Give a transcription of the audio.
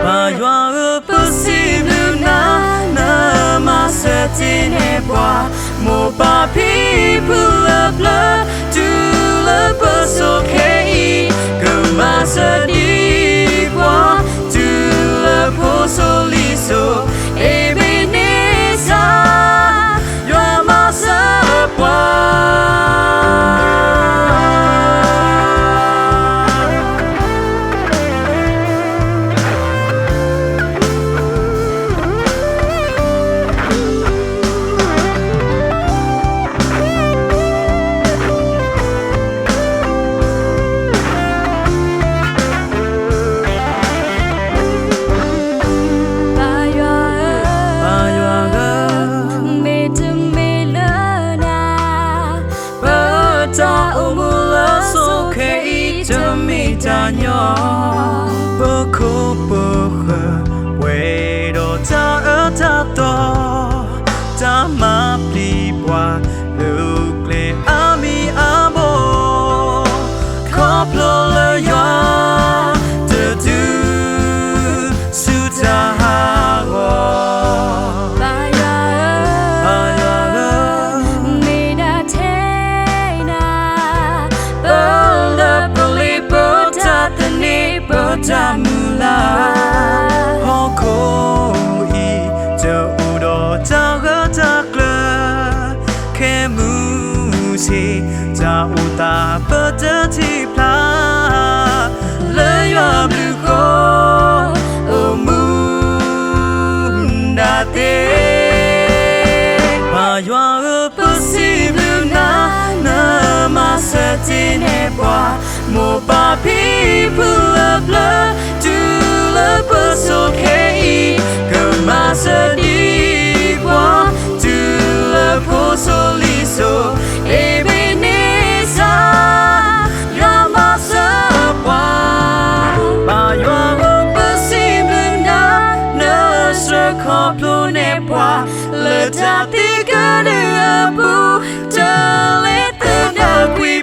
Ba yoa possible na ma setine bois mo pa people of love to love us okay ma sedi bois to love us only so ebeneza yoa ma sa ta umula so ke me ta nyo bo ko bo we do ta to ta ma pli bwa lu cle ami amo ko plo le yo to do su ta ha wo Jamula Hoko I Jodo Jaga Jakla Kemusi Jauta Petati Pla Leya Bluko Omundate Mayoa possible na ma setine bois mo pa people of love to love us okay ma sedi bois to love us only so ebeneza yoa ma sa Mayoa possible na se complot ne bois le tati que de abu te le te da qui